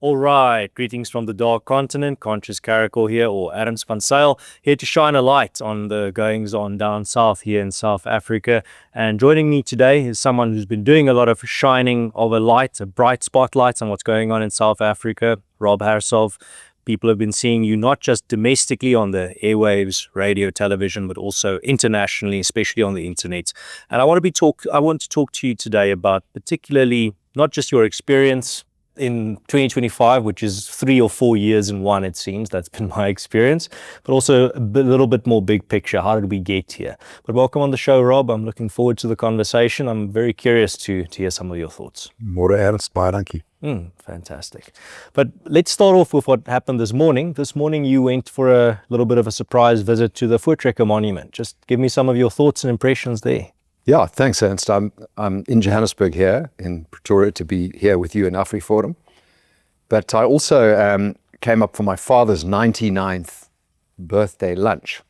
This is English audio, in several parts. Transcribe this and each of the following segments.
All right, greetings from the Dark Continent. Conscious Caracal here, or Adam Spansale, here to shine a light on the goings-on down south here in South Africa. And joining me today is someone who's been doing a lot of shining of a light, a bright spotlight on what's going on in South Africa, Rob Hersov. People have been seeing you not just domestically on the airwaves, radio, television, but also internationally, especially on the internet. And I want to talk to you today about particularly not just your experience in 2025, which is 3 or 4 years in one, it seems. That's been my experience, but also a little bit more big picture. How did we get here? But welcome on the show, Rob. I'm looking forward to the conversation. I'm very curious to hear some of your thoughts. Môre Ernst, baie dankie. Fantastic. But let's start off with what happened this morning. This morning you went for a little bit of a surprise visit to the Voortrekker monument. Just give me some of your thoughts and impressions there. Yeah, thanks, Ernst. I'm in Johannesburg here in Pretoria to be here with you in AfriForum. But I also came up for my father's 99th birthday lunch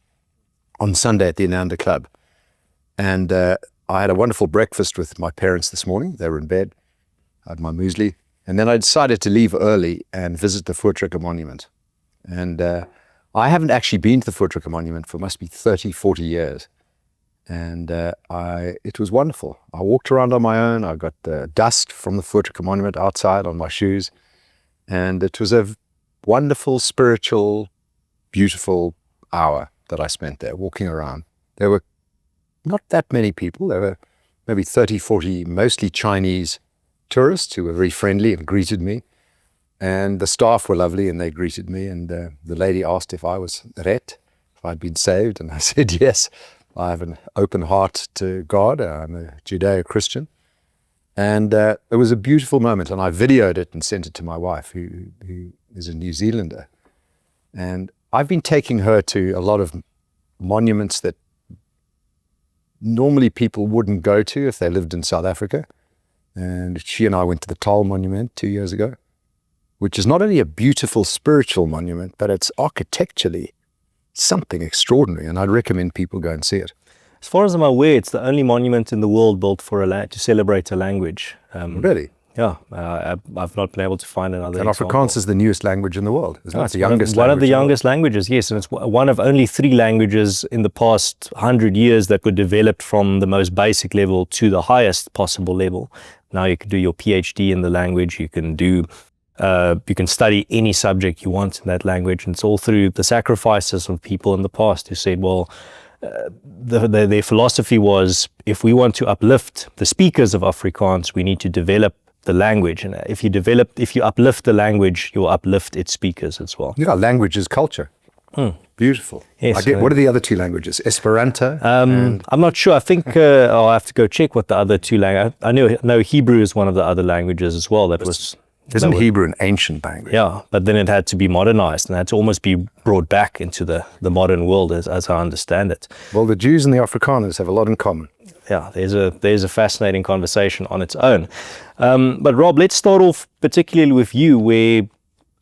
on Sunday at the Inanda Club. And I had a wonderful breakfast with my parents this morning. They were in bed. I had my muesli. And then I decided to leave early and visit the Voortrekker monument. And I haven't actually been to the Voortrekker monument for must be 30, 40 years. And it was wonderful. I walked around on my own. I got the dust from the Voortrekker monument outside on my shoes. And it was a wonderful, spiritual, beautiful hour that I spent there walking around. There were not that many people. There were maybe 30, 40, mostly Chinese tourists who were very friendly and greeted me. And the staff were lovely and they greeted me. And the lady asked if I was red, if I'd been saved. And I said, yes. I have an open heart to God. I'm a Judeo-Christian. And it was a beautiful moment. And I videoed it and sent it to my wife, who is a New Zealander. And I've been taking her to a lot of monuments that normally people wouldn't go to if they lived in South Africa. And she and I went to the Tal Monument 2 years ago, which is not only a beautiful spiritual monument, but it's architecturally something extraordinary, and I'd recommend people go and see it. As far as I'm aware, it's the only monument in the world built for to celebrate a language. Really? Yeah, I've not been able to find another. And Afrikaans is the newest language in the world, isn't it? It's the youngest one of the youngest languages, yes, and it's one of only 3 languages in the past 100 years that were developed from the most basic level to the highest possible level. Now you can do your PhD in the language. You can study any subject you want in that language, and it's all through the sacrifices of people in the past who said, well, their philosophy was, if we want to uplift the speakers of Afrikaans, we need to develop the language, and if you uplift the language, you'll uplift its speakers as well. Yeah, language is culture. Beautiful. Yes, what are the other 2 languages? Esperanto? I'm not sure. I think I'll have to go check what the other 2 languages. I know Hebrew is one of the other languages as well. Isn't Hebrew an ancient language? Yeah, but then it had to be modernized and had to almost be brought back into the modern world as I understand it. Well, the Jews and the Afrikaners have a lot in common. Yeah, there's a fascinating conversation on its own. But Rob, let's start off particularly with you,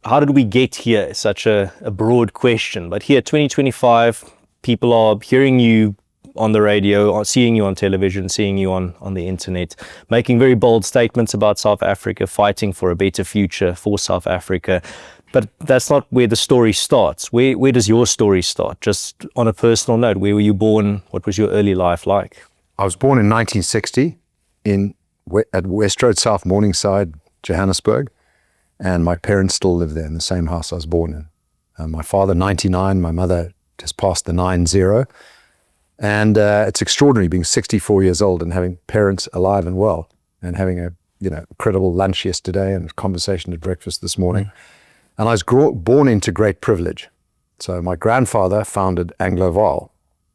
how did we get here? Such a broad question. But here, 2025, people are hearing you on the radio, or seeing you on television, seeing you on the internet, making very bold statements about South Africa, fighting for a better future for South Africa. But that's not where the story starts. Where does your story start? Just on a personal note, where were you born? What was your early life like? I was born in 1960 at West Road South, Morningside, Johannesburg. And my parents still live there in the same house I was born in. My father, 99, my mother just passed the 90. And it's extraordinary being 64 years old and having parents alive and well, and having a incredible lunch yesterday and a conversation at breakfast this morning. And I was born into great privilege. So my grandfather founded Anglo-Val,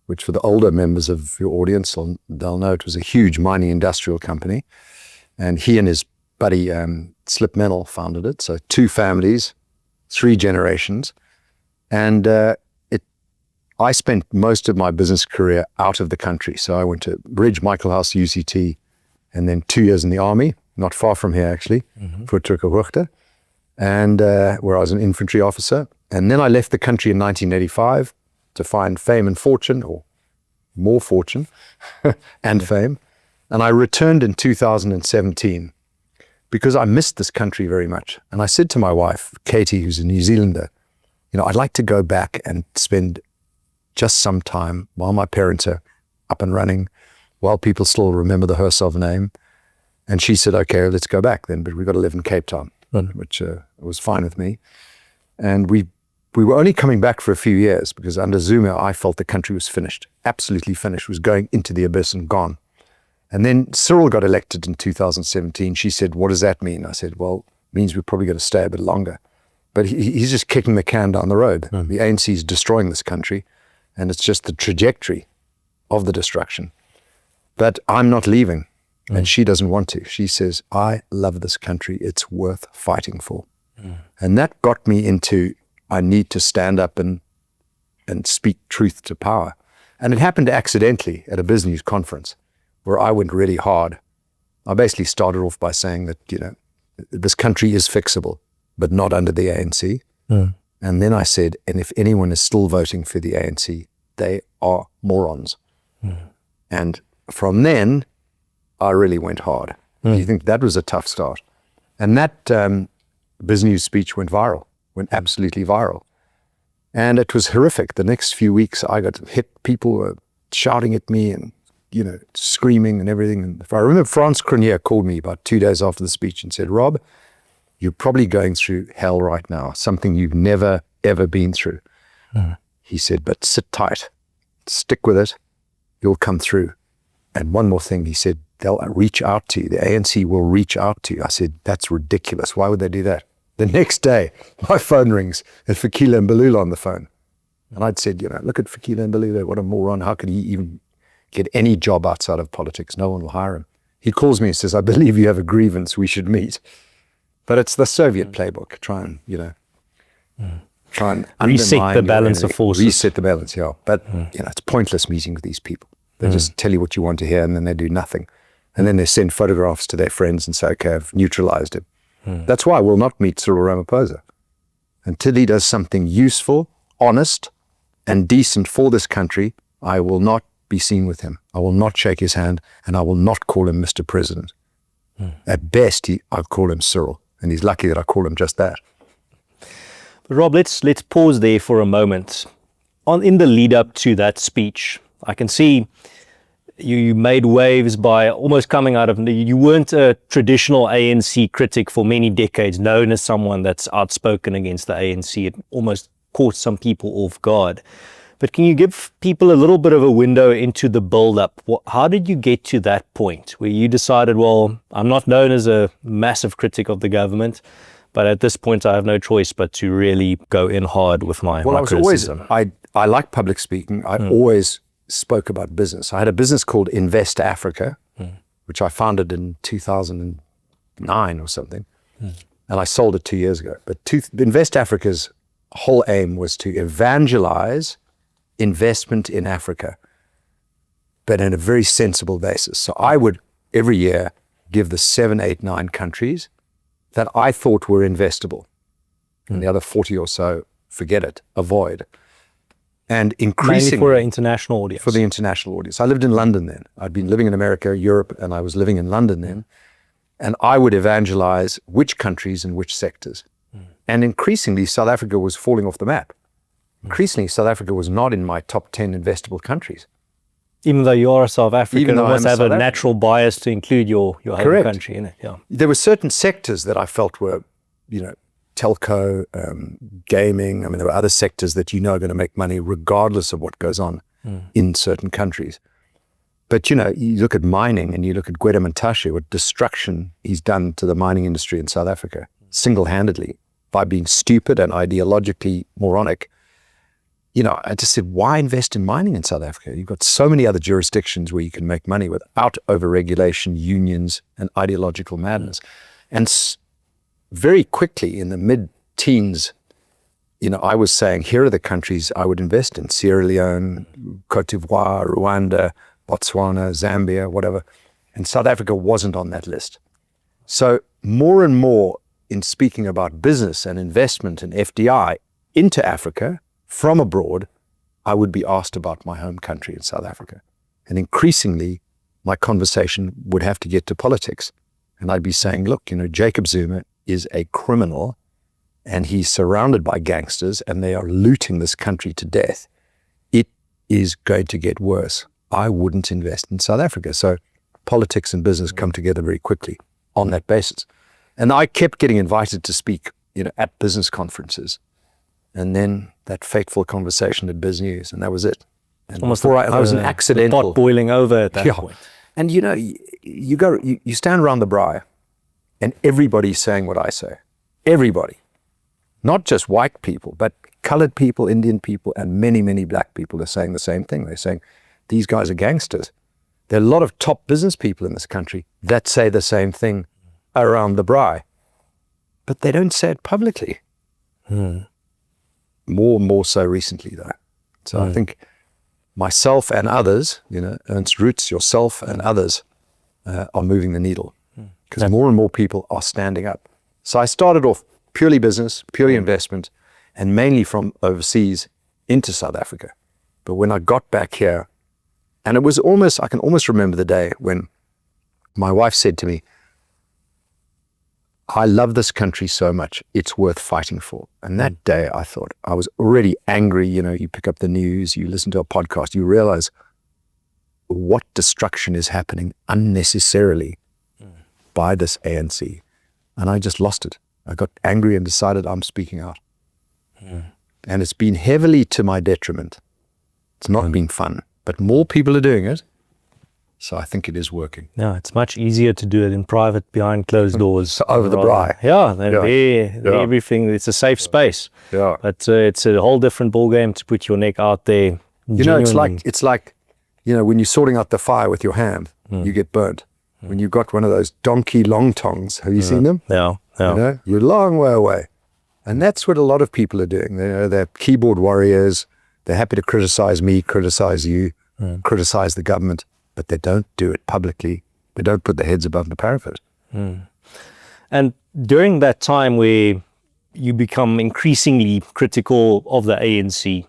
which for the older members of your audience, they'll know it was a huge mining industrial company. And he and his buddy Slip Menel founded it. So 2 families, 3 generations. And I spent most of my business career out of the country. So I went to Bridge, Michael House, UCT, and then 2 years in the army, not far from here actually, Voortrekker, and where I was an infantry officer. And then I left the country in 1985 to find fame and fortune, or more fortune and fame. And I returned in 2017 because I missed this country very much. And I said to my wife, Katie, who's a New Zealander, I'd like to go back and spend just some time while my parents are up and running, while people still remember the Hersov name. And she said, okay, let's go back then, but we've got to live in Cape Town, which was fine with me. And we were only coming back for a few years because under Zuma, I felt the country was finished, absolutely finished, was going into the abyss and gone. And then Cyril got elected in 2017. She said, what does that mean? I said, well, it means we're probably going to stay a bit longer. But he's just kicking the can down the road. The ANC is destroying this country, and it's just the trajectory of the destruction. But I'm not leaving, and she doesn't want to. She says, I love this country. It's worth fighting for. And that got me into, I need to stand up and speak truth to power. And it happened accidentally at a BizNews conference where I went really hard. I basically started off by saying that, this country is fixable, but not under the ANC. And then I said, and if anyone is still voting for the ANC, they are morons. And from then, I really went hard. You think that was a tough start. And that BizNews speech went absolutely viral. And it was horrific. The next few weeks, I got hit. People were shouting at me and, screaming and everything. And I remember Frans Cronje called me about 2 days after the speech and said, Rob, you're probably going through hell right now, something you've never, ever been through. He said, but sit tight, stick with it, you'll come through. And one more thing, he said, they'll reach out to you. The ANC will reach out to you. I said, that's ridiculous. Why would they do that? The next day, my phone rings and Fikile Mbalula on the phone. And I'd said, look at Fikile Mbalula, what a moron. How could he even get any job outside of politics? No one will hire him. He calls me and says, I believe you have a grievance, we should meet. But it's the Soviet playbook. Try and reset the balance of forces. Reset the balance, yeah. But it's pointless meeting with these people. They just tell you what you want to hear and then they do nothing. And then they send photographs to their friends and say, okay, I've neutralized him. That's why I will not meet Cyril Ramaphosa until he does something useful, honest, and decent for this country. I will not be seen with him. I will not shake his hand, and I will not call him Mr. President. At best, I'll call him Cyril, and he's lucky that I call him just that. But Rob, let's pause there for a moment. In the lead up to that speech, I can see you made waves by almost coming out of, you weren't a traditional ANC critic for many decades, known as someone that's outspoken against the ANC. It almost caught some people off guard. But can you give people a little bit of a window into the build-up? How did you get to that point where you decided, well, I'm not known as a massive critic of the government, but at this point I have no choice but to really go in hard with my criticism? I like public speaking. I always spoke about business. I had a business called Invest Africa, which I founded in 2009 or something, and I sold it 2 years ago. But Invest Africa's whole aim was to evangelize investment in Africa, but in a very sensible basis. So I would every year give the 7, 8, 9 countries that I thought were investable, and the other 40 or so, forget it, avoid. And increasingly, mainly for an international audience. For the international audience. I lived in London then. I'd been living in America, Europe, and I was living in London then. And I would evangelize which countries and which sectors. And increasingly, South Africa was falling off the map. Increasingly, South Africa was not in my top 10 investable countries. Even though you are a South African, you must have a South natural bias to include your home country in it. Yeah. There were certain sectors that I felt were, telco, gaming. I mean, there were other sectors that are going to make money regardless of what goes on in certain countries. But, you look at mining and you look at Gwede Mantashe, what destruction he's done to the mining industry in South Africa, single-handedly, by being stupid and ideologically moronic. I just said, why invest in mining in South Africa? You've got so many other jurisdictions where you can make money without over-regulation, unions, and ideological madness. And very quickly in the mid-teens, I was saying, here are the countries I would invest in: Sierra Leone, Cote d'Ivoire, Rwanda, Botswana, Zambia, whatever. And South Africa wasn't on that list. So more and more in speaking about business and investment and FDI into Africa from abroad, I would be asked about my home country in South Africa. And increasingly, my conversation would have to get to politics. And I'd be saying, look, Jacob Zuma is a criminal and he's surrounded by gangsters and they are looting this country to death. It is going to get worse. I wouldn't invest in South Africa. So politics and business come together very quickly on that basis. And I kept getting invited to speak, at business conferences. And then that fateful conversation at BizNews, and that was it. And almost I was an accidental. The pot boiling over at that point. And you stand around the braai and everybody's saying what I say. Everybody. Not just white people, but colored people, Indian people, and many, many black people are saying the same thing. They're saying, these guys are gangsters. There are a lot of top business people in this country that say the same thing around the braai, but they don't say it publicly. More so recently, though. So I think myself and others, Ernst Roots, yourself and others are moving the needle because more and more people are standing up. So I started off purely business, purely investment, and mainly from overseas into South Africa. But when I got back here, and it was I can almost remember the day when my wife said to me, I love this country so much, it's worth fighting for. And that day I thought, I was already angry. You pick up the news, you listen to a podcast, you realize what destruction is happening unnecessarily by this ANC. And I just lost it. I got angry and decided I'm speaking out. And it's been heavily to my detriment. It's not been fun, but more people are doing it. So I think it is working. No, it's much easier to do it in private, behind closed doors. So over the braai. Yeah, everything. It's a safe space. Yeah. But it's a whole different ballgame to put your neck out there. It's like, when you're sorting out the fire with your hand, you get burnt. When you've got one of those donkey long tongs, have you seen them? Yeah. You're a long way away. And that's what a lot of people are doing. They're keyboard warriors. They're happy to criticize me, criticize you, criticize the government, but they don't do it publicly. They don't put their heads above the parapet. And during that time where you become increasingly critical of the ANC,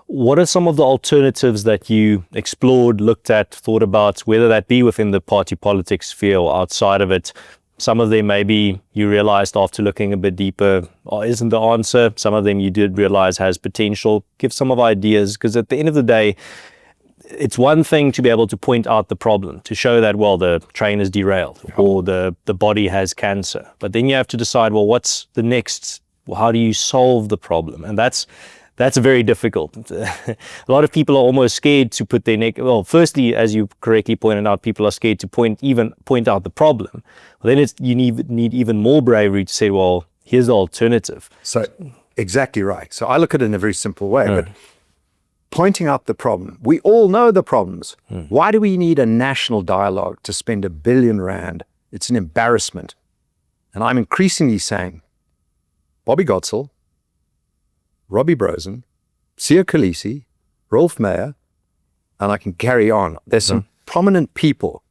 what are some of the alternatives that you explored, looked at, thought about, whether that be within the party politics sphere or outside of it? Some of them maybe you realized after looking a bit deeper isn't the answer. Some of them you did realize has potential. Give some of ideas, because at the end of the day, it's one thing to be able to point out the problem, to show that, well, the train is derailed or the body has cancer. But then you have to decide, well, what's the next? How do you solve the problem? And that's very difficult. A lot of people are almost scared to put their neck. Well, firstly, as you correctly pointed out, people are scared to point out the problem. Well, then you need even more bravery to say, well, here's the alternative. So exactly right. So I look at it in a very simple way, but pointing out the problem. We all know the problems. Why do we need a national dialogue to spend R1 billion? It's an embarrassment. And I'm increasingly saying, Bobby Gotzel, Robbie Brosen, Siya Kolisi, Rolf Meyer, and I can carry on. There's some prominent people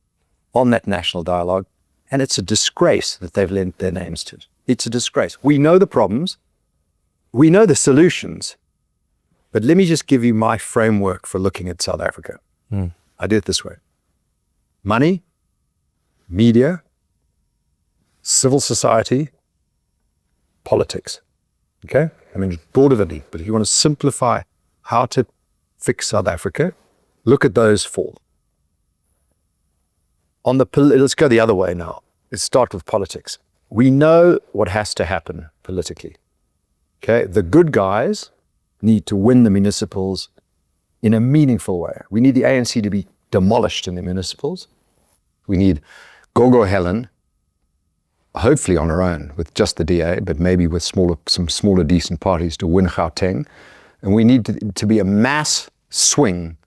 on that national dialogue, and it's a disgrace that they've lent their names to it. It's a disgrace. We know the problems. We know the solutions. But let me just give you my framework for looking at South Africa. I do it this way. Money, media, civil society, politics. Okay? I mean, broader than deep, but if you want to simplify how to fix South Africa, look at those four. Let's go the other way now. Let's start with politics. We know what has to happen politically. Okay? The good guys need to win the municipals in a meaningful way. We need the ANC to be demolished in the municipals. We need Gogo Helen, hopefully on her own with just the DA, but maybe with some smaller decent parties to win Gauteng. And we need to be a mass swing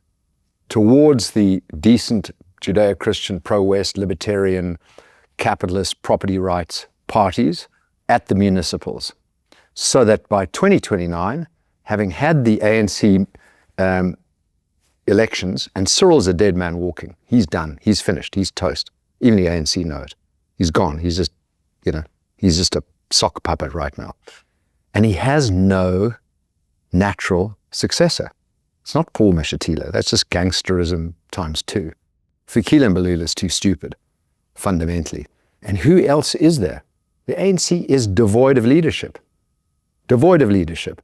towards the decent Judeo-Christian, pro-West, libertarian, capitalist, property rights parties at the municipals. So that by 2029, having had the ANC elections, and Cyril's a dead man walking. He's done. He's finished. He's toast. Even the ANC know it. He's gone. He's just a sock puppet right now. And he has no natural successor. It's not Paul Meshatila. That's just gangsterism times 2. Fikile Mbalula is too stupid, fundamentally. And who else is there? The ANC is devoid of leadership. Devoid of leadership.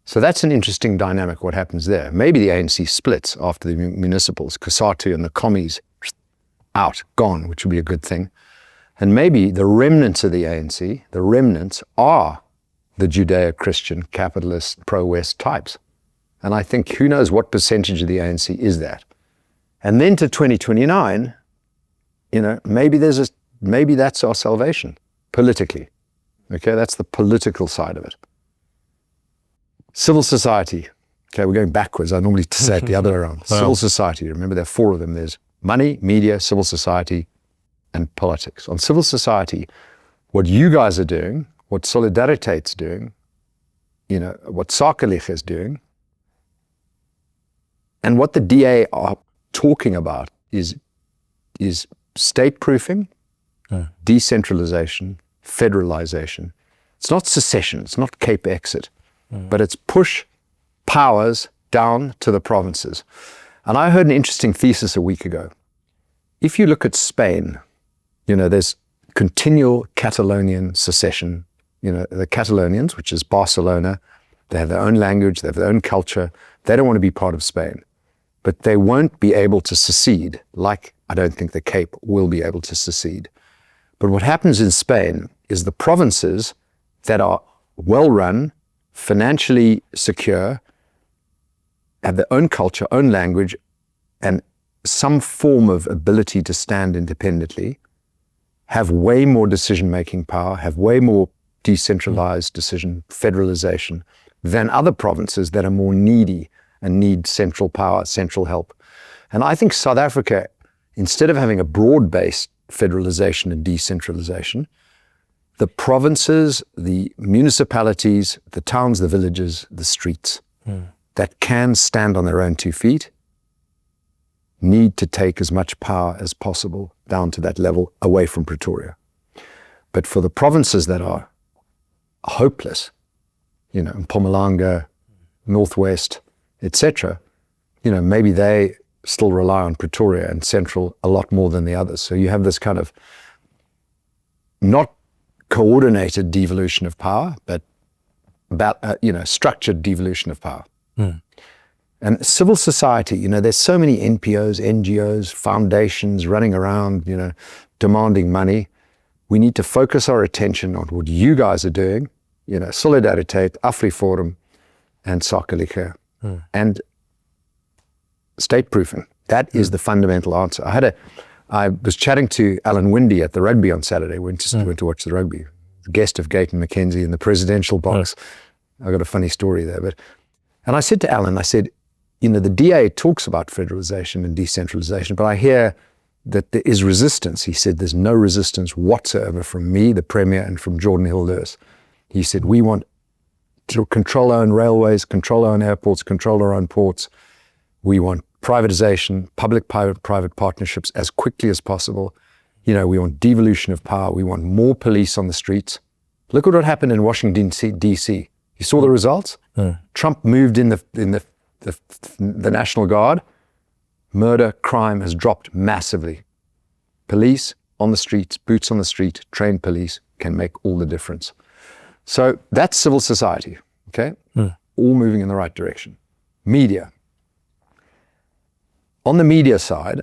So that's an interesting dynamic, what happens there. Maybe the ANC splits after the municipals, Cosatu and the commies out, gone, which would be a good thing. And maybe the remnants of the ANC, the remnants are the Judeo-Christian, capitalist, pro-West types. And I think who knows what percentage of the ANC is that. And then to 2029, maybe that's our salvation, politically. Okay, that's the political side of it. Civil society. Okay, we're going backwards. I normally say it the other way around. Wow. Civil society. Remember, there are four of them. There's money, media, civil society, and politics. On civil society, what you guys are doing, what Solidariteit's doing, what VoetsekANC is doing, and what the DA are talking about is state-proofing, decentralization, federalization. It's not secession, it's not Cape exit, but it's push powers down to the provinces. And I heard an interesting thesis a week ago. If you look at Spain, there's continual Catalonian secession. The Catalonians, which is Barcelona, they have their own language, they have their own culture. They don't want to be part of Spain. But they won't be able to secede, like I don't think the Cape will be able to secede. But what happens in Spain is the provinces that are well-run, financially secure, have their own culture, own language, and some form of ability to stand independently, have way more decision-making power, have way more decentralized decision, federalization, than other provinces that are more needy and need central power, central help. And I think South Africa, instead of having a broad-based federalization and decentralization, the provinces, the municipalities, the towns, the villages, the streets that can stand on their own 2 feet need to take as much power as possible down to that level away from Pretoria. But for the provinces that are hopeless, Mpumalanga, Northwest, etc., maybe they still rely on Pretoria and Central a lot more than the others. So you have this kind of not coordinated devolution of power, but about structured devolution of power. And civil society, there's so many NPOs, NGOs, foundations running around, demanding money. We need to focus our attention on what you guys are doing, Solidariteit, AfriForum, and VoetsekANC, and state-proofing. That is the fundamental answer. I was chatting to Alan Windy at the rugby on Saturday. We went to watch the rugby. The guest of Gayton McKenzie in the presidential box. I got a funny story there. And I said to Alan, the DA talks about federalization and decentralization, but I hear that there is resistance. He said there's no resistance whatsoever from me, the Premier, and from Jordan Hill-Lewis. He said, we want to control our own railways, control our own airports, control our own ports. We want privatization, public-private partnerships as quickly as possible. We want devolution of power. We want more police on the streets. Look at what happened in Washington, D.C. You saw the results? Trump moved in the National Guard. Murder, crime has dropped massively. Police on the streets, boots on the street, trained police can make all the difference. So that's civil society, okay? All moving in the right direction. Media. On the media side,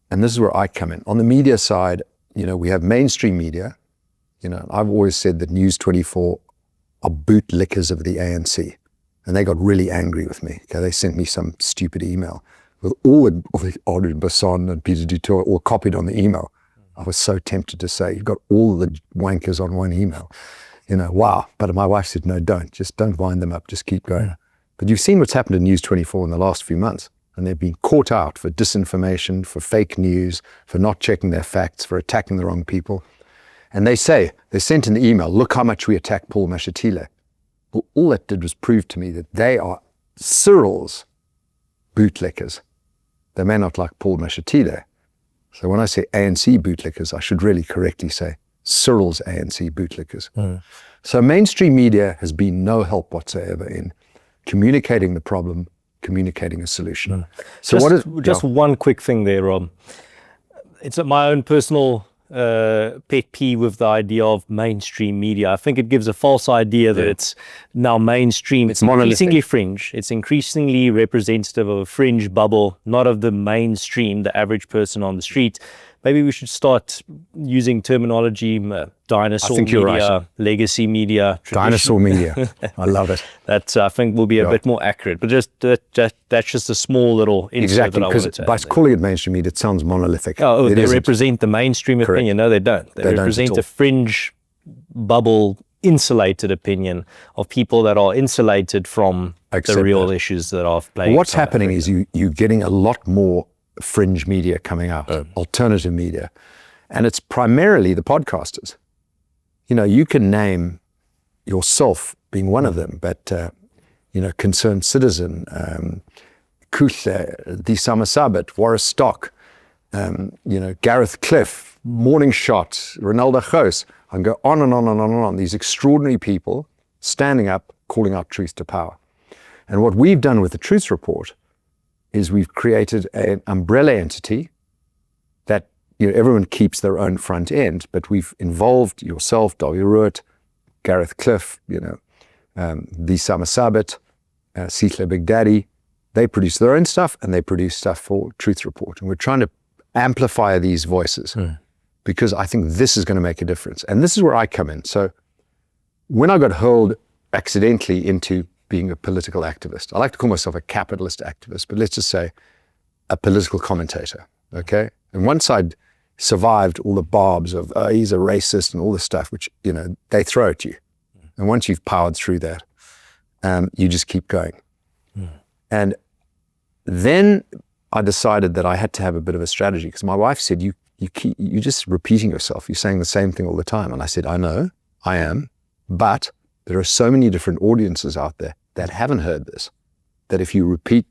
and this is where I come in, on the media side, we have mainstream media. I've always said that News 24 are bootlickers of the ANC. And they got really angry with me. Okay, they sent me some stupid email with all the Audrey Basson and Peter Dutour all copied on the email. I was so tempted to say, you've got all the wankers on one email. Wow. But my wife said, no, don't. Just don't wind them up. Just keep going. But you've seen what's happened to News 24 in the last few months. And they've been caught out for disinformation, for fake news, for not checking their facts, for attacking the wrong people. And they sent in the email, look how much we attack Paul Mashatile. Well, all that did was prove to me that they are Cyril's bootlickers. They may not like Paul Mashatile. So when I say ANC bootlickers, I should really correctly say Cyril's ANC bootlickers. So mainstream media has been no help whatsoever in communicating the problem, communicating a solution. So just one quick thing there, Rob. It's my own personal pet peeve with the idea of mainstream media. I think it gives a false idea that it's now mainstream. It's increasingly fringe. It's increasingly representative of a fringe bubble, not of the mainstream, the average person on the street. Maybe we should start using terminology, dinosaur media, right. Legacy media. Dinosaur media. I love it. That I think will be a bit more accurate. But just that's just a small little insert that I wanted to add. By calling it mainstream media, it sounds monolithic. They represent the mainstream opinion. No, they don't. They represent a fringe bubble, insulated opinion of people that are insulated from the real issues that are playing. What's happening is you're getting a lot more fringe media coming out, alternative media, and it's primarily the podcasters. You can name yourself being one of them, but Concerned Citizen, Kuhle, Die Samet, Warren Stock, Gareth Cliff, Morning Shot, Ronaldo Goos, and go on and on and on and on. These extraordinary people standing up, calling out truth to power. And what we've done with the Truth Report is we've created an umbrella entity that everyone keeps their own front end, but we've involved yourself, Davy Root, Gareth Cliff, the Samet, Sihle Big Daddy. They produce their own stuff and they produce stuff for Truth Report. And we're trying to amplify these voices because I think this is going to make a difference. And this is where I come in. So when I got hurled accidentally into being a political activist. I like to call myself a capitalist activist, but let's just say a political commentator, okay? And once I'd survived all the barbs of, he's a racist and all this stuff, which, they throw at you. And once you've powered through that, you just keep going. And then I decided that I had to have a bit of a strategy because my wife said, you're just repeating yourself. You're saying the same thing all the time. And I said, I know, I am, but there are so many different audiences out there that haven't heard this, that if you repeat,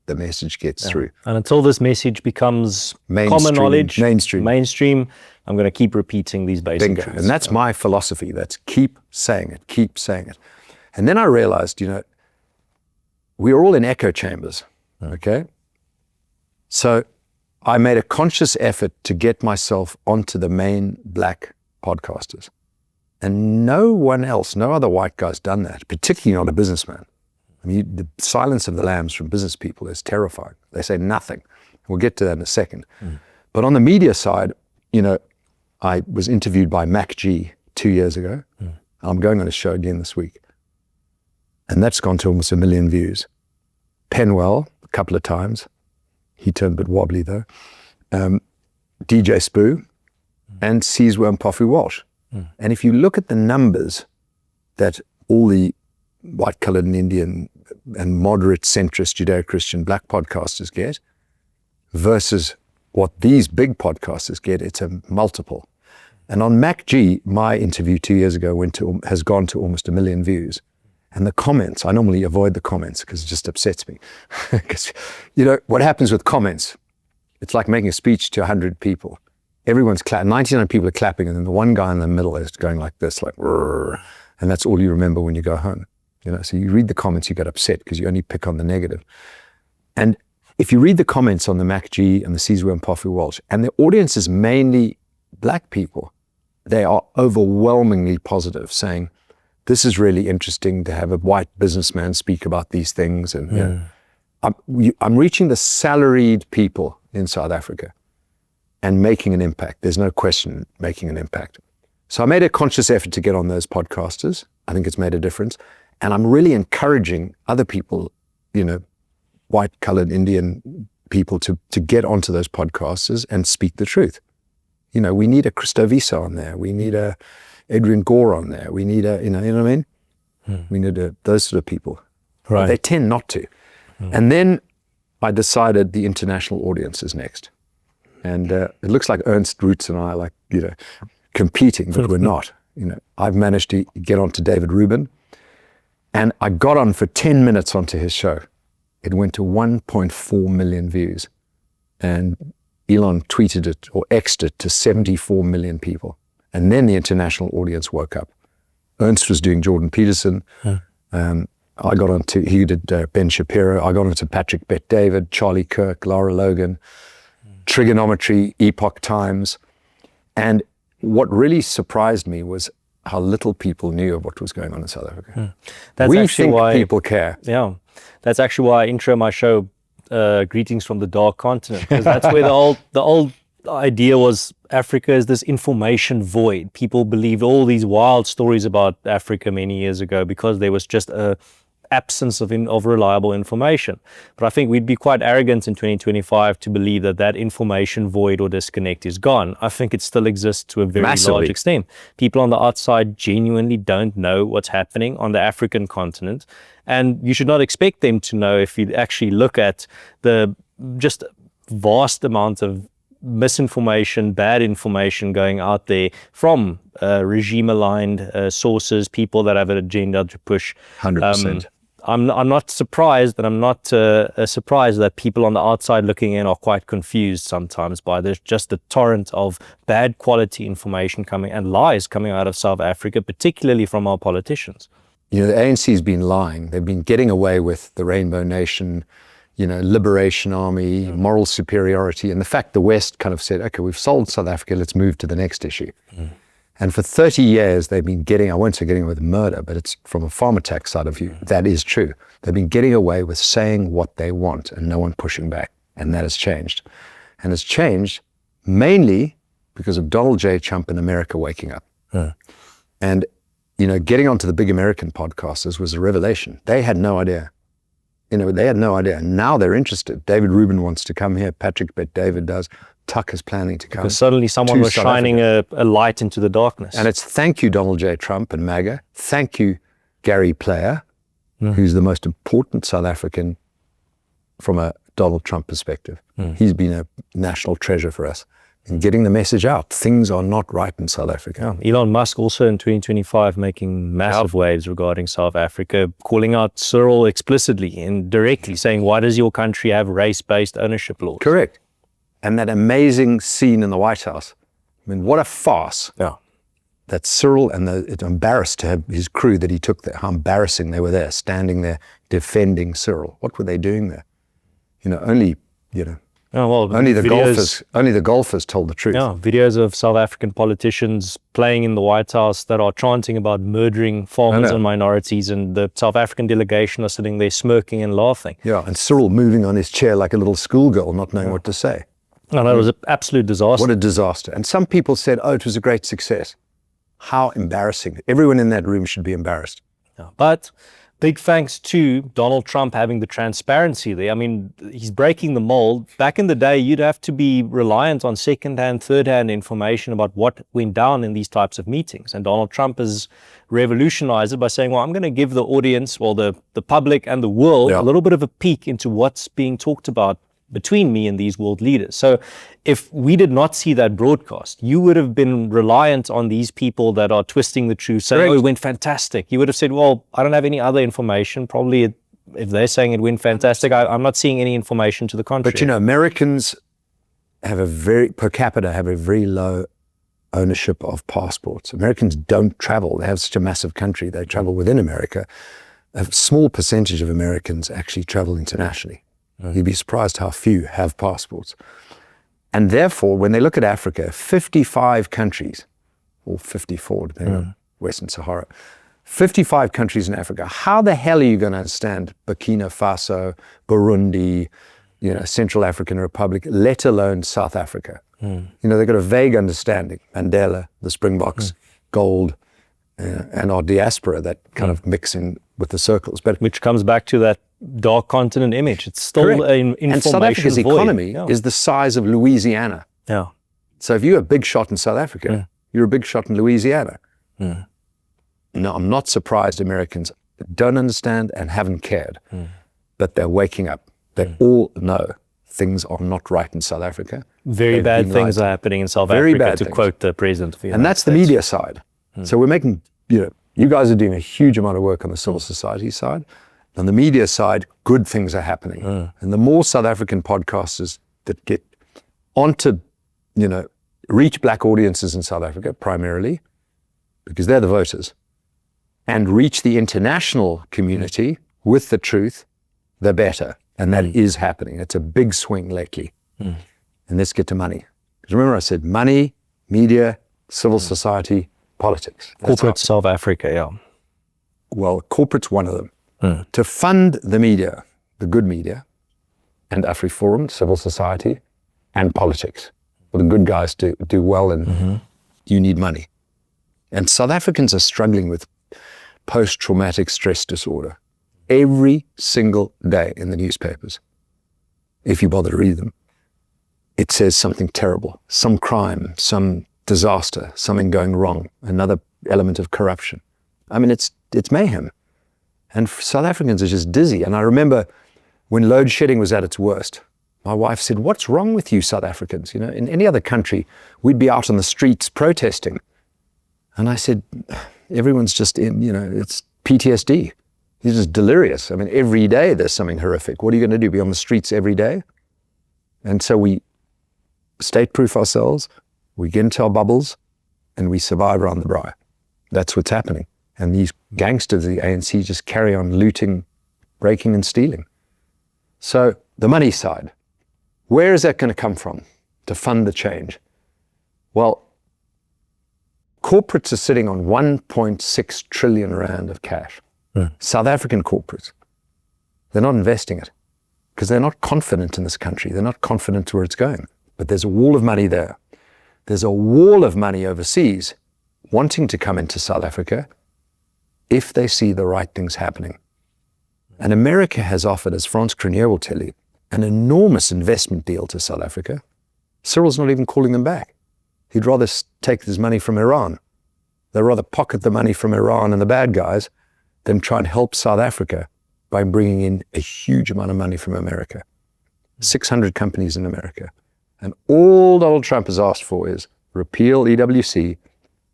the message gets through. And until this message becomes common knowledge, mainstream, I'm going to keep repeating these basic truths. And that's my philosophy. That's keep saying it. And then I realized, we are all in echo chambers, okay? So I made a conscious effort to get myself onto the main black podcasters. And no one else, no other white guy's done that, particularly not a businessman. I mean, the silence of the lambs from business people is terrifying. They say nothing. We'll get to that in a second. But on the media side, I was interviewed by Mac G 2 years ago. I'm going on a show again this week. And that's gone to almost 1 million views. Penwell, a couple of times. He turned a bit wobbly though. DJ Spoo and Sizwe Mpofu Walsh. And if you look at the numbers that all the white-collared and Indian and moderate centrist Judeo-Christian black podcasters get versus what these big podcasters get, it's a multiple. And on Mac G, my interview 2 years ago has gone to almost 1 million views. And the comments, I normally avoid the comments because it just upsets me. Because, what happens with comments, it's like making a speech to 100 people. Everyone's 99 people are clapping, and then the one guy in the middle is going like this, like, rrr, and that's all you remember when you go home. So you read the comments, you get upset because you only pick on the negative. And if you read the comments on the Mac G and the Sizwe Mpofu Walsh, and the audience is mainly black people, they are overwhelmingly positive, saying, this is really interesting to have a white businessman speak about these things. And I'm reaching the salaried people in South Africa and making an impact. There's no question making an impact. So I made a conscious effort to get on those podcasters. I think it's made a difference. And I'm really encouraging other people, white, colored, Indian people to get onto those podcasters and speak the truth. We need a Christo Visa on there. We need a Adrian Gore on there. We need a, you know what I mean? We need those sort of people. Right. But they tend not to. And then I decided the international audience is next. And it looks like Ernst Roots and I are competing, but we're not. I've managed to get onto David Rubin, and I got on for 10 minutes onto his show. It went to 1.4 million views, and Elon tweeted it or X'd it to 74 million people. And then the international audience woke up. Ernst was doing Jordan Peterson. I got onto, he did Ben Shapiro. I got onto Patrick Bet-David, Charlie Kirk, Lara Logan, Trigonometry, Epoch Times. And what really surprised me was how little people knew of what was going on in South Africa. That's we actually think why people care. Yeah, that's actually why I intro my show, Greetings from the Dark Continent, because that's where the old idea was Africa is this information void. People believed all these wild stories about Africa many years ago because there was just a absence of reliable information. But I think we'd be quite arrogant in 2025 to believe that information void or disconnect is gone. I think it still exists to a very large extent. People on the outside genuinely don't know what's happening on the African continent, and you should not expect them to know if you actually look at the just vast amount of misinformation, bad information going out there from regime-aligned sources, people that have an agenda to push. 100%. I'm not surprised, and I'm not surprised that people on the outside looking in are quite confused sometimes by just the torrent of bad quality information coming and lies coming out of South Africa, particularly from our politicians. You know, the ANC's been lying. They've been getting away with the Rainbow Nation, you know, Liberation Army, moral superiority. And the fact the West kind of said, okay, we've solved South Africa, let's move to the next issue. And for 30 years, they've been I won't say getting away with murder, but it's from a farm attack side of view. That is true. They've been getting away with saying what they want and no one pushing back. And that has changed. And it's changed mainly because of Donald J. Trump and America waking up. And, you know, getting onto the big American podcasters was a revelation. They had no idea. You know, they had no idea. Now they're interested. David Rubin wants to come here. Patrick Bet-David does. Tucker's planning to come. Because suddenly someone was shining a light into the darkness. And it's thank you, Donald J. Trump and MAGA. Thank you, Gary Player, who's the most important South African from a Donald Trump perspective. He's been a national treasure for us in getting the message out. Things are not right in South Africa. Yeah. Elon Musk also in 2025 making massive waves regarding South Africa, calling out Cyril explicitly and directly saying, why does your country have race-based ownership laws? Correct. And that amazing scene in the White House. I mean, what a farce. Yeah. That Cyril and it's embarrassed to have his crew that he took there, how embarrassing they were there, standing there defending Cyril. What were they doing there? You know, only the golfers told the truth. Yeah, videos of South African politicians playing in the White House that are chanting about murdering farmers and minorities, and the South African delegation are sitting there smirking and laughing. Yeah, and Cyril moving on his chair like a little schoolgirl, not knowing what to say. No, it was an absolute disaster. What a disaster. And some people said, oh, it was a great success. How embarrassing. Everyone in that room should be embarrassed. Yeah, but big thanks to Donald Trump having the transparency there. I mean, he's breaking the mold. Back in the day, you'd have to be reliant on second-hand, third-hand information about what went down in these types of meetings. And Donald Trump has revolutionized it by saying, well, I'm going to give the audience, well, the public and the world, a little bit of a peek into what's being talked about between me and these world leaders. So if we did not see that broadcast, you would have been reliant on these people that are twisting the truth, saying, oh, it went fantastic. You would have said, well, I don't have any other information. Probably if they're saying it went fantastic, I'm not seeing any information to the contrary. But you know, Americans per capita have a very low ownership of passports. Americans don't travel. They have such a massive country. They travel within America. A small percentage of Americans actually travel internationally. You'd be surprised how few have passports. And therefore, when they look at Africa, 55 countries, or 54, depending on Western Sahara, 55 countries in Africa. How the hell are you going to understand Burkina Faso, Burundi, you know, Central African Republic, let alone South Africa? You know, they've got a vague understanding. Mandela, the Springboks, gold, and our diaspora that kind of mix in with the circles. But which comes back to that dark continent image. It's still an information And South Africa's void. economy is the size of Louisiana. Yeah. So if you're a big shot in South Africa, you're a big shot in Louisiana. No, I'm not surprised Americans don't understand and haven't cared, but they're waking up. They all know things are not right in South Africa. Very bad things are happening in South Africa, to quote the president of the United States. And that's the media side. So we're making, you know, you guys are doing a huge amount of work on the civil society side. On the media side, good things are happening. And the more South African podcasters that get onto, you know, reach black audiences in South Africa primarily, because they're the voters, and reach the international community with the truth, the better. And that is happening. It's a big swing lately. And let's get to money. Because remember I said money media, civil society, politics. Corporate South Africa, yeah. Well, corporate's one of them. To fund the media, the good media, and AfriForum, civil society, and politics. For the good guys to do well, and you need money. And South Africans are struggling with post-traumatic stress disorder every single day in the newspapers. If you bother to read them, it says something terrible, some crime, some disaster, something going wrong, another element of corruption. I mean, it's mayhem. And South Africans are just dizzy. And I remember when load shedding was at its worst, my wife said, "What's wrong with you South Africans? You know, in any other country, we'd be out on the streets protesting." And I said, everyone's just in, it's PTSD. It's just delirious. I mean, every day there's something horrific. What are you going to do? Be on the streets every day? And so we state-proof ourselves, we get into our bubbles, and we survive around the braai. That's what's happening. And these gangsters of the ANC just carry on looting, breaking and stealing. So the money side, where is that going to come from to fund the change? Well, corporates are sitting on 1.6 trillion rand of cash. South African corporates, they're not investing it because they're not confident in this country. They're not confident where it's going. But there's a wall of money there. There's a wall of money overseas wanting to come into South Africa if they see the right things happening. And America has offered, as Frans Cronje will tell you, an enormous investment deal to South Africa. Cyril's not even calling them back. He'd rather take his money from Iran. They'd rather pocket the money from Iran and the bad guys than try and help South Africa by bringing in a huge amount of money from America. 600 companies in America. And all Donald Trump has asked for is repeal EWC,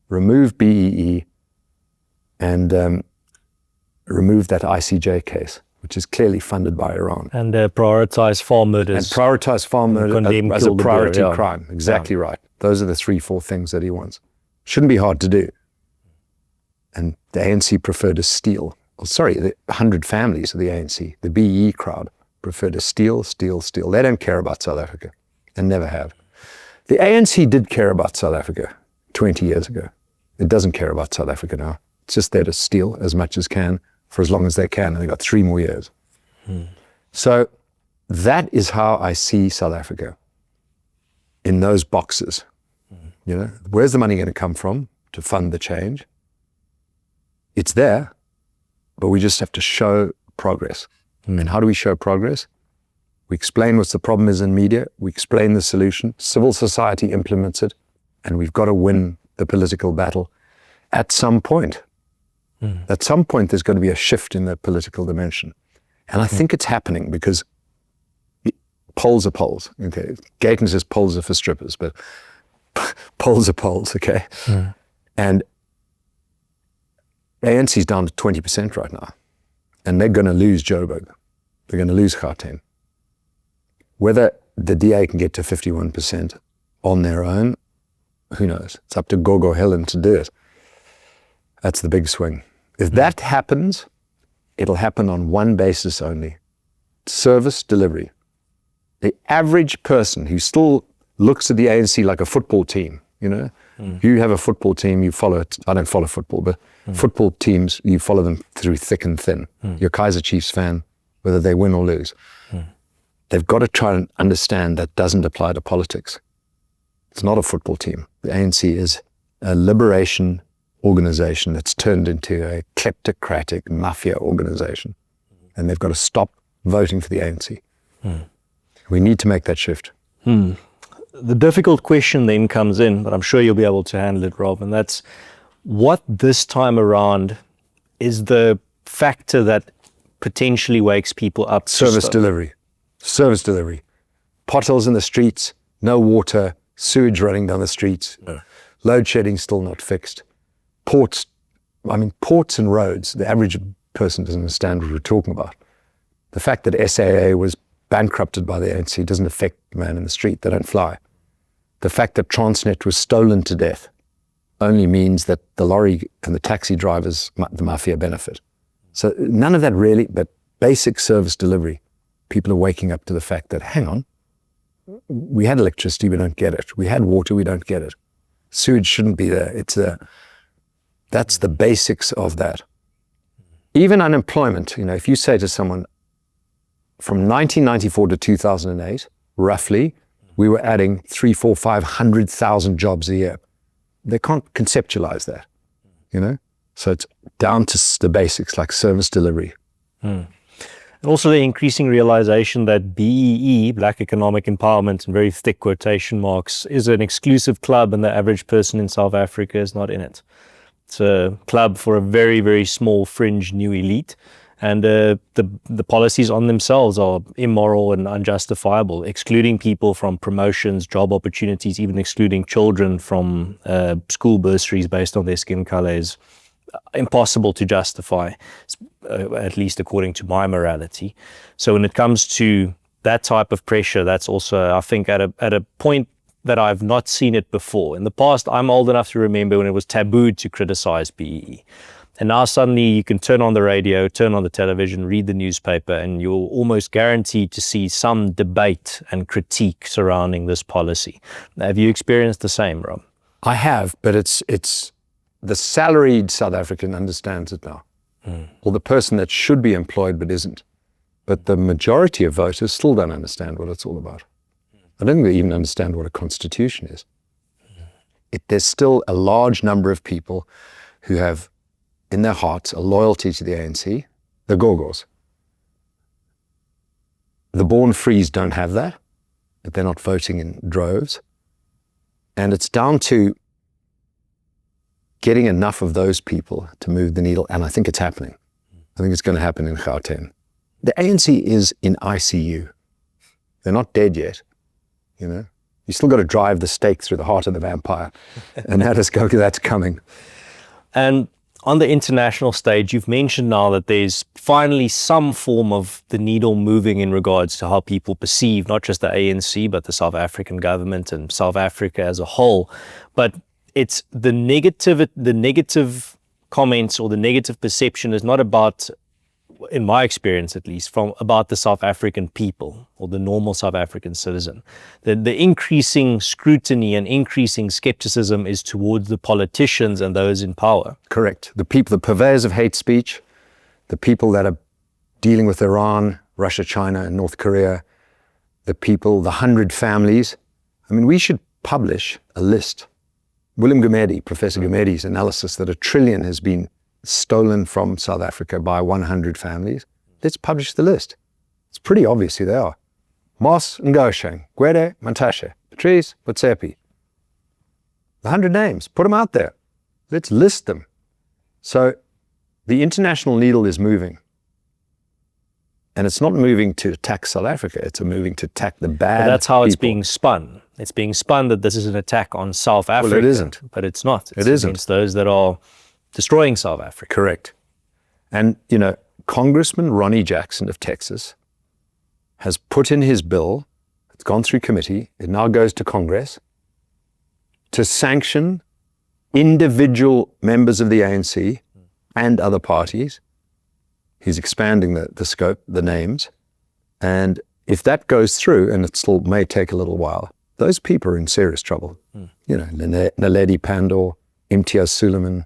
remove BEE, and remove that ICJ case, which is clearly funded by Iran. And prioritize farm murders. And prioritize farm murder as a kill the priority bear, yeah. crime. Exactly right. Those are the 3-4 things that he wants. Shouldn't be hard to do. And the ANC prefer to steal. Oh, sorry, the 100 families of the ANC, the BEE crowd, prefer to steal. They don't care about South Africa and never have. The ANC did care about South Africa 20 years ago. It doesn't care about South Africa now. It's just there to steal as much as can for as long as they can. And they've got 3 more years. So that is how I see South Africa in those boxes. Where's the money going to come from to fund the change? It's there, but we just have to show progress. And how do we show progress? We explain what the problem is in media. We explain the solution. Civil society implements it. And we've got to win the political battle at some point. At some point, there's going to be a shift in the political dimension. And I think it's happening because polls are polls. Okay, Gayton says polls are for strippers, but polls are polls, okay? And ANC's down to 20% right now. And they're going to lose Joburg. They're going to lose Gauteng. Whether the DA can get to 51% on their own, who knows? It's up to Gogo Helen to do it. That's the big swing. If that happens, it'll happen on one basis only. Service delivery. The average person who still looks at the ANC like a football team, you have a football team, you follow it. I don't follow football, but football teams, you follow them through thick and thin. You're a Kaizer Chiefs fan, whether they win or lose. They've got to try and understand that doesn't apply to politics. It's not a football team. The ANC is a liberation organization that's turned into a kleptocratic mafia organization. And they've got to stop voting for the ANC. We need to make that shift. The difficult question then comes in, but I'm sure you'll be able to handle it, Rob, and that's what this time around is the factor that potentially wakes people up. Service delivery. Potholes in the streets, no water, sewage running down the streets, load shedding still not fixed. Ports and roads, the average person doesn't understand what we're talking about. The fact that SAA was bankrupted by the ANC doesn't affect the man in the street. They don't fly. The fact that Transnet was stolen to death only means that the lorry and the taxi drivers, the mafia, benefit. So none of that really, but basic service delivery. People are waking up to the fact that, hang on, we had electricity, we don't get it. We had water, we don't get it. Sewage shouldn't be there. That's the basics of that. Even unemployment, if you say to someone, from 1994 to 2008, roughly, we were adding 300,000, 400,000, 500,000 jobs a year. They can't conceptualize that, So it's down to the basics, like service delivery. And also the increasing realization that BEE, Black Economic Empowerment, in very thick quotation marks, is an exclusive club and the average person in South Africa is not in it. It's a club for a very, very small fringe new elite. And the policies on themselves are immoral and unjustifiable, excluding people from promotions, job opportunities, even excluding children from school bursaries based on their skin color is impossible to justify, at least according to my morality. So when it comes to that type of pressure, that's also, I think, at a point that I've not seen it before. In the past, I'm old enough to remember when it was taboo to criticize BEE. And now suddenly you can turn on the radio, turn on the television, read the newspaper, and you're almost guaranteed to see some debate and critique surrounding this policy. Have you experienced the same, Rob? I have, but it's the salaried South African understands it now. Or the person that should be employed but isn't. But the majority of voters still don't understand what it's all about. I don't think they even understand what a constitution is. There's still a large number of people who have in their hearts a loyalty to the ANC, the Gogos. The born frees don't have that, but they're not voting in droves. And it's down to getting enough of those people to move the needle, and I think it's happening. I think it's going to happen in Gauteng. The ANC is in ICU. They're not dead yet, You still got to drive the stake through the heart of the vampire, and that's coming. And on the international stage, you've mentioned now that there's finally some form of the needle moving in regards to how people perceive not just the ANC, but the South African government and South Africa as a whole. But it's the negative comments or the negative perception is not about, in my experience at least, about the South African people or the normal South African citizen. The increasing scrutiny and increasing skepticism is towards the politicians and those in power. Correct. The people, the purveyors of hate speech, the people that are dealing with Iran, Russia, China, and North Korea, the people, the 100 families. I mean, we should publish a list. Willem Gumede, Professor Gumedi's analysis that $1 trillion has been stolen from South Africa by 100 families. Let's publish the list. It's pretty obvious who they are. Moss Ngosheng, Gwede Mantashe, Patrice Botsepi. The 100 names, put them out there. Let's list them. So the international needle is moving. And it's not moving to attack South Africa, it's moving to attack the bad But that's how people. it's being spun. It's being spun that this is an attack on South Africa. Well, it isn't. But it's not. It's It isn't. against those that are destroying South Africa. Correct. And, Congressman Ronnie Jackson of Texas has put in his bill, it's gone through committee, it now goes to Congress, to sanction individual members of the ANC and other parties. He's expanding the scope, the names. And if that goes through, and it still may take a little while, those people are in serious trouble. Naledi Pandor, Imtiaz Suleiman,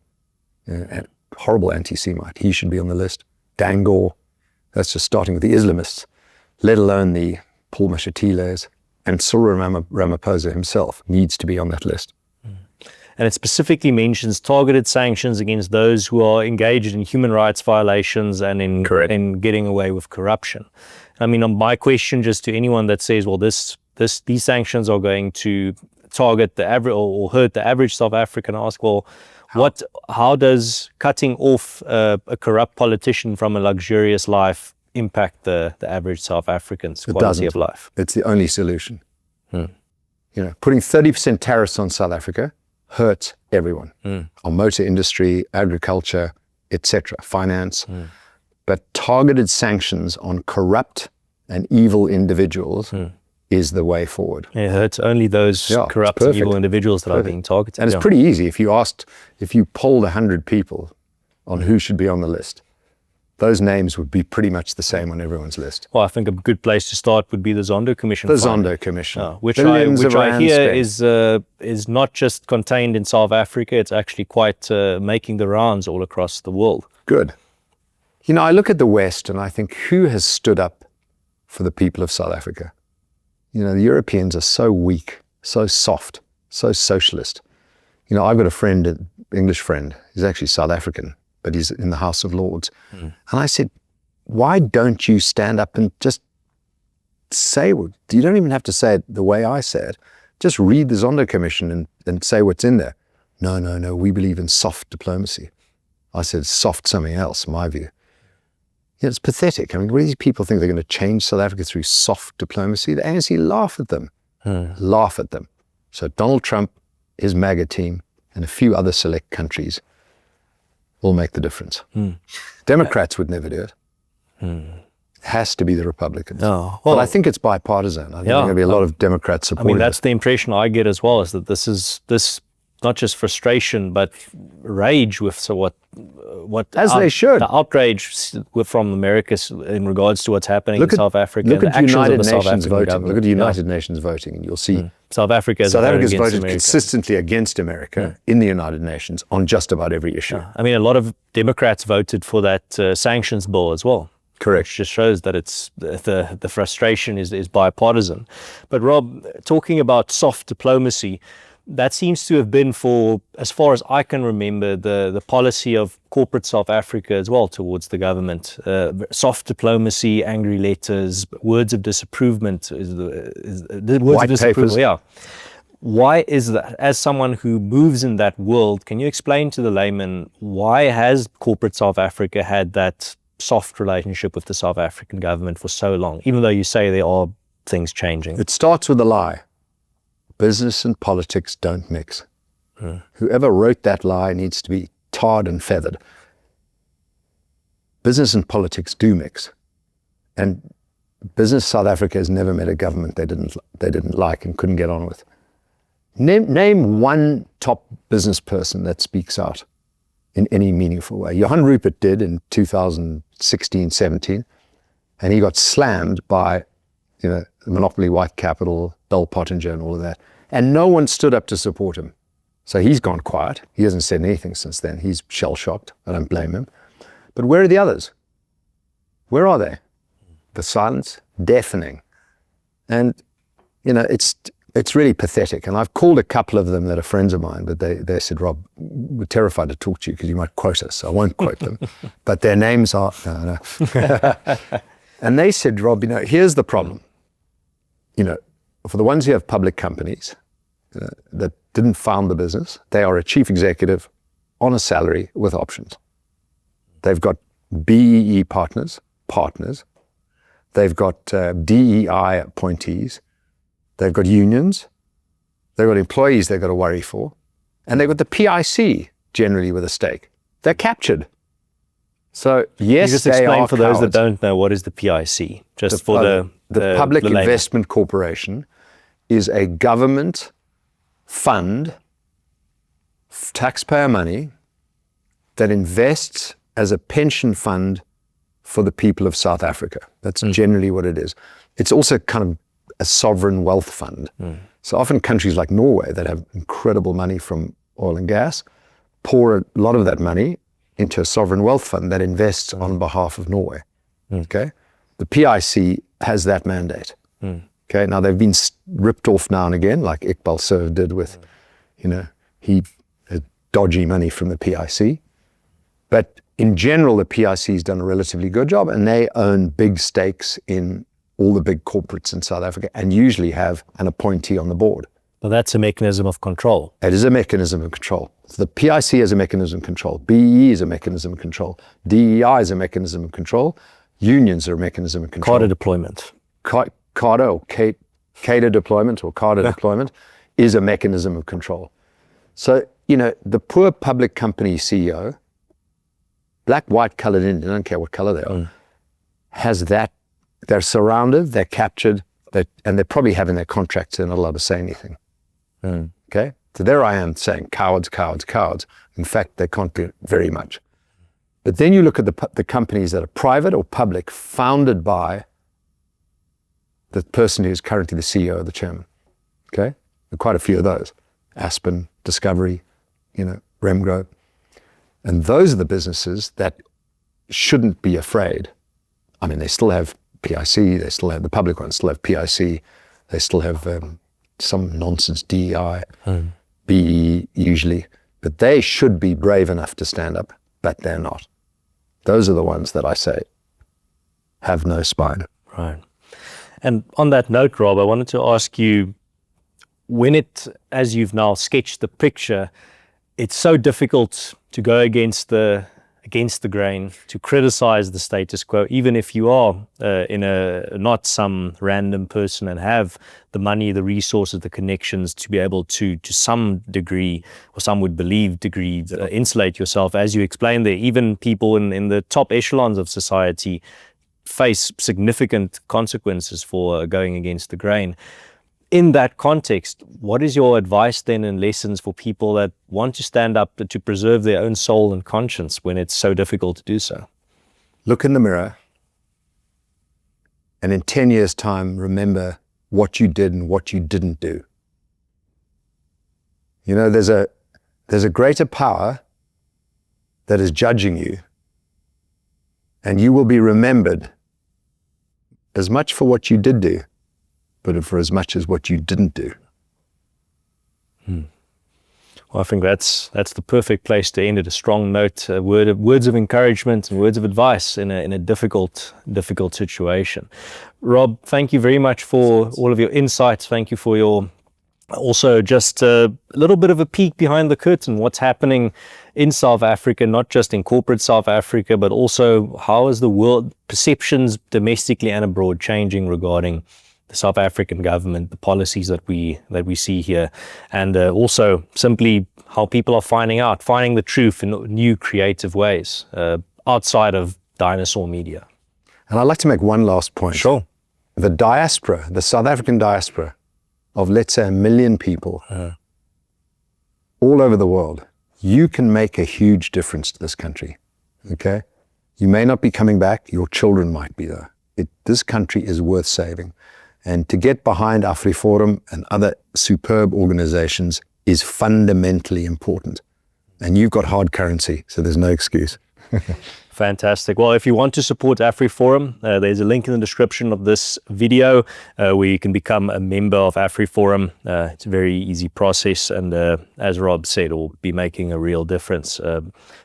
horrible anti-Semite. He should be on the list. Dangor, that's just starting with the Islamists, let alone the Paul Mashatiles. And Cyril Ramaphosa himself needs to be on that list. And it specifically mentions targeted sanctions against those who are engaged in human rights violations and in getting away with corruption. I mean, on my question just to anyone that says, well, these sanctions are going to target the average or hurt the average South African, I ask, well, how does cutting off a corrupt politician from a luxurious life impact the average South African's quality of life? It's the only solution. Putting 30% tariffs on South Africa hurts everyone. Our motor industry, agriculture, etc., finance. But targeted sanctions on corrupt and evil individuals is the way forward. It hurts only those corrupt and evil individuals that are being targeted. And it's pretty easy. If you polled 100 people on who should be on the list, those names would be pretty much the same on everyone's list. Well, I think a good place to start would be the Zondo Commission. The Zondo Commission. Which I hear is not just contained in South Africa, it's actually quite making the rounds all across the world. Good. You know, I look at the West and I think, who has stood up for the people of South Africa? You know, the Europeans are so weak, so soft, so socialist. You know, I've got a friend, an English friend, he's actually South African, but he's in the House of Lords. And I said, why don't you stand up and just say, you don't even have to say it the way I say it. Just read the Zondo Commission and say what's in there. No, we believe in soft diplomacy. I said, soft something else, in my view. Yeah, it's pathetic. I mean, what do these people think they're going to change South Africa through soft diplomacy? The ANC laugh at them. Laugh at them. So Donald Trump, his MAGA team, and a few other select countries will make the difference. Democrats would never do it. It has to be the Republicans. But I think it's bipartisan. I think there are going to be a lot of Democrats supporting it. I mean, that's the impression I get as well, is that this not just frustration, but rage with they should. The outrage from America in regards to what's happening in South Africa. Look at United Nations voting. Look at the United Nations voting, and you'll see South Africa's voted consistently against America in the United Nations on just about every issue. I mean, a lot of Democrats voted for that sanctions bill as well. Correct. Which just shows that it's the frustration is bipartisan. But Rob, talking about soft diplomacy, that seems to have been, for as far as I can remember, the policy of corporate South Africa as well towards the government. Soft diplomacy, angry letters, words of disapproval. White papers. Yeah. Why is that? As someone who moves in that world, can you explain to the layman, why has corporate South Africa had that soft relationship with the South African government for so long, even though you say there are things changing? It starts with a lie. Business and politics don't mix. Whoever wrote that lie needs to be tarred and feathered. Business and politics do mix. And business South Africa has never met a government they didn't like and couldn't get on with. Name one top business person that speaks out in any meaningful way. Johan Rupert did in 2016-17, and he got slammed by, the monopoly white capital, Bell Pottinger and all of that. And no one stood up to support him. So he's gone quiet. He hasn't said anything since then. He's shell-shocked. I don't blame him. But where are the others? Where are they? The silence, deafening. And, it's really pathetic. And I've called a couple of them that are friends of mine, but they said, Rob, we're terrified to talk to you because you might quote us. So I won't quote them. But their names are, no. And they said, Rob, here's the problem. For the ones who have public companies that didn't found the business, they are a chief executive on a salary with options. They've got BEE partners. They've got DEI appointees. They've got unions. They've got employees they've got to worry for. And they've got the PIC generally with a stake. They're captured. So yes, you just they explain are for those that don't know, what is the PIC? Just for the Public Investment Corporation is a government fund, taxpayer money, that invests as a pension fund for the people of South Africa. That's generally what it is. It's also kind of a sovereign wealth fund. So often countries like Norway that have incredible money from oil and gas pour a lot of that money into a sovereign wealth fund that invests on behalf of Norway. Okay, the PIC has that mandate. Okay, now they've been ripped off now and again, like Iqbal Surf did with, he had dodgy money from the PIC. But in general, the PIC has done a relatively good job, and they own big stakes in all the big corporates in South Africa, and usually have an appointee on the board. Well, that's a mechanism of control. It is a mechanism of control. So the PIC is a mecanism of control. BEE is a mechanism of control. DEI is a mechanism of control. Unions are a mechanism of control. Cadre deployment. Cadre deployment or cadre deployment is a mechanism of control. So, the poor public company CEO, black, white, colored Indian, I don't care what color they are, has that. They're surrounded, they're captured, and they're probably having their contracts, they're not allowed to say anything. Okay? So there I am saying, cowards, cowards, cowards. In fact, they can't do very much. But then you look at the companies that are private or public, founded by the person who's currently the CEO or the chairman. Okay? There are quite a few of those. Aspen, Discovery, Remgro. And those are the businesses that shouldn't be afraid. I mean, they still have PIC, they still have the public ones, still have PIC, they still have some nonsense DEI, BE usually, but they should be brave enough to stand up, but they're not. Those are the ones that I say have no spine. Right. And on that note, Rob, I wanted to ask you, as you've now sketched the picture, it's so difficult to go against the grain, to criticize the status quo, even if you are not some random person and have the money, the resources, the connections to be able to some degree, or some would believe degree, insulate yourself. As you explained there, even people in the top echelons of society face significant consequences for going against the grain. In that context, what is your advice then and lessons for people that want to stand up to preserve their own soul and conscience when it's so difficult to do so? Look in the mirror, and in 10 years' time, remember what you did and what you didn't do. There's a greater power that is judging you, and you will be remembered as much for what you did do, but for as much as what you didn't do. Well, I think that's the perfect place to end it. A strong note, words of encouragement and words of advice in a difficult situation. Rob, thank you very much for all of your insights. Thank you for your also just a little bit of a peek behind the curtain, what's happening in South Africa, not just in corporate South Africa, but also how is the world perceptions domestically and abroad changing regarding the South African government, the policies that we see here, and also simply how people are finding the truth in new creative ways outside of dinosaur media. And I'd like to make one last point. Sure. The diaspora, the South African diaspora of, let's say, 1 million people all over the world, you can make a huge difference to this country, okay? You may not be coming back, your children might be there. This country is worth saving. And to get behind AfriForum and other superb organizations is fundamentally important. And you've got hard currency, so there's no excuse. Fantastic. Well, if you want to support AfriForum, there's a link in the description of this video where you can become a member of AfriForum. It's a very easy process, and as Rob said, it will be making a real difference.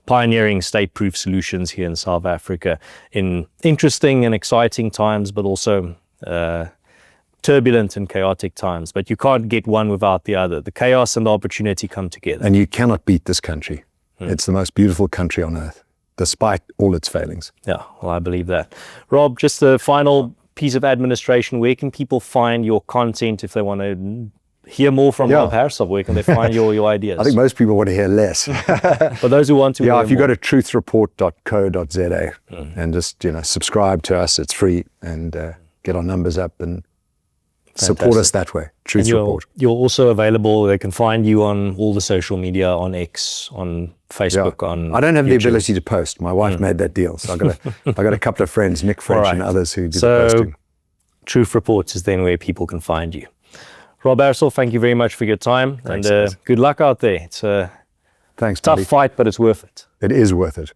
Pioneering state-proof solutions here in South Africa in interesting and exciting times, but also turbulent and chaotic times. But you can't get one without the other. The chaos and the opportunity come together. And you cannot beat this country. It's the most beautiful country on earth, despite all its failings. Yeah, well, I believe that. Rob, just a final piece of administration. Where can people find your content if they want to hear more from Rob Hersov? Where can they find your ideas? I think most people want to hear less. For those who want to if you go to truthreport.co.za and just subscribe to us, it's free, and get our numbers up and support us that way. Truth Report. You're also available. They can find you on all the social media, on X, on Facebook, on I don't have YouTube. the ability to post. My wife made that deal, so I got a couple of friends, Nick French and others, who do the posting. Truth Reports is then where people can find you. Rob Hersov, thank you very much for your time. Thanks, and good luck out there. It's a Thanks, tough buddy. fight, but it's worth it. It is worth it.